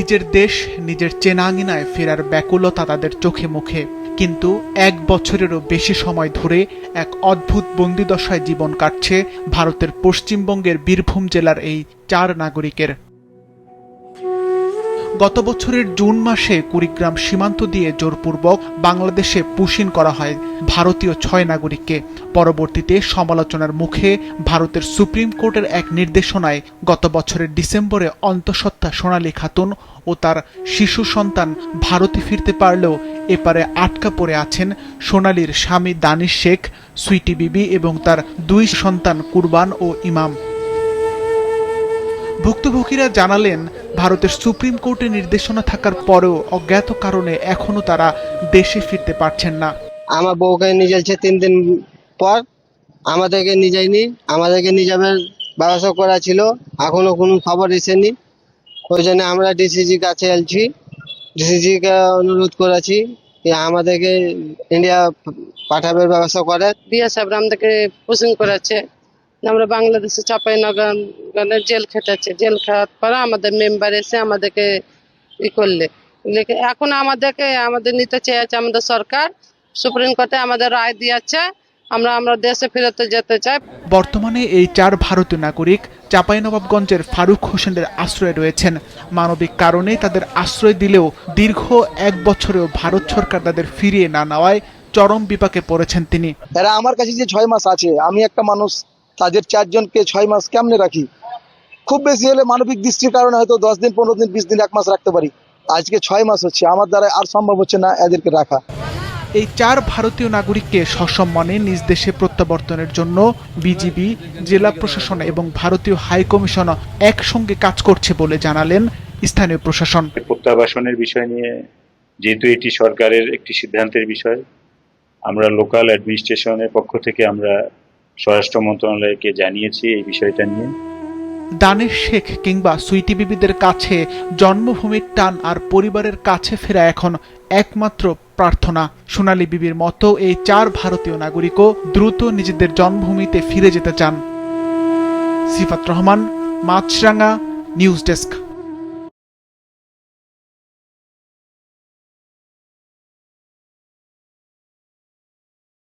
নিজের দেশ, নিজের চেনাঙ্গিনায় ফেরার ব্যাকুলতা তাদের চোখে মুখে। কিন্তু 1 বছরেরও বেশি সময় ধরে এক অদ্ভুত বন্দিদশায় জীবন কাটছে ভারতের পশ্চিমবঙ্গের বীরভূম জেলার এই 4 নাগরিকের। গত বছরের জুন মাসে কুড়িগ্রাম সীমান্ত দিয়ে জোরপূর্বক বাংলাদেশে পুশিন করা হয় ভারতীয় 6 নাগরিককে। পরবর্তীতে সমালোচনার মুখে ভারতের সুপ্রিম কোর্টের এক নির্দেশনায় গত বছরের ডিসেম্বরে অন্তঃসত্ত্বা সোনালী খাতুন ও তার শিশু সন্তান ভারতে ফিরতে পারলেও এপারে আটকা পড়ে আছেন সোনালীর স্বামী দানিশ শেখ, সুইটি বিবি এবং তার 2 সন্তান কুরবান ও ইমাম। ভুক্তভোগীরা জানালেন, ভারতের সুপ্রিম কোর্টের নির্দেশনা থাকার পরেও অজ্ঞাত কারণে এখনো তারা দেশে ফিরতে পারছেন না। আমার বউকে নিয়ে যাচ্ছে 3 দিন পর, আমাদেরকে নিয়ে যায়নি। আমাদেরকে নিয়ে যাবার ব্যবস্থা করা ছিল, এখনো কোনো খবর এসেনি। ওই জন্য আমরা ডিসিজির কাছে এলছি, ডিসিজিকে অনুরোধ করেছি যে আমাদেরকে ইন্ডিয়া পাঠাবার ব্যবস্থা করে। বিএসএফ আমাদেরকে পুশিং করেছে, আমরা বাংলাদেশে চাঁপাইনবাবগঞ্জে জেল খেটেছে। জেল খাওয়ার পরে আমাদের মেম্বার এসে আমাদেরকে করলে এখন আমাদের নিতে চেয়েছে আমাদের সরকার। সুপ্রিম কোর্টে আমাদের রায় দিয়েছে, আমরা দেশে ফেরত যেতে চাই। বর্তমানে এই 4 ভারতীয় নাগরিক চাঁপাইনবাবগঞ্জের ফারুক হোসেনের আশ্রয়ে রয়েছেন। মানবিক কারণে তাদের আশ্রয় দিলেও দীর্ঘ 1 বছরেও ভারত সরকার তাদের ফিরিয়ে না নেওয়ায় চরম বিপাকে পড়েছেন তিনি। এরা আমার কাছে যে 6 মাস আছে, আমি একটা মানুষ, তাদের 4 জনকে 6 মাস কেমনে রাখি? খুব বেশি হলে মানবিক দৃষ্টির কারণে হয়তো 10 দিন, 15 দিন, 20 দিন, 1 মাস রাখতে পারি। আজকে 6 মাস হচ্ছে, আমার দ্বারা আর সম্ভব হচ্ছে না এদেরকে রাখা। এই 4 ভারতীয় নাগরিককে সসম্মানে নিজ দেশে প্রত্যাবর্তনের জন্য বিজিবি, জেলা প্রশাসন এবং ভারতীয় হাইকমিশন একসঙ্গে কাজ করছে বলে জানালেন স্থানীয় প্রশাসন। প্রত্যাবাসনের বিষয় নিয়ে যেহেতু এটি সরকারের একটি সিদ্ধান্তের বিষয়, আমরা লোকাল অ্যাডমিনিস্ট্রেশনের পক্ষ থেকে আমরা স্বরাষ্ট্র মন্ত্রণালয়কে জানিয়েছি এই বিষয়টা নিয়ে। দানিশ শেখ কিংবা সুইটি বিবিদের কাছে জন্মভূমির টান আর পরিবারের কাছে ফেরা এখন একমাত্র প্রার্থনা। সোনালী বিবির মতো এই 4 ভারতীয় নাগরিকও দ্রুত নিজেদের জন্মভূমিতে ফিরে যেতে চান। সিফাত রহমান, মাছরাঙ্গা, নিউজ ডেস্ক।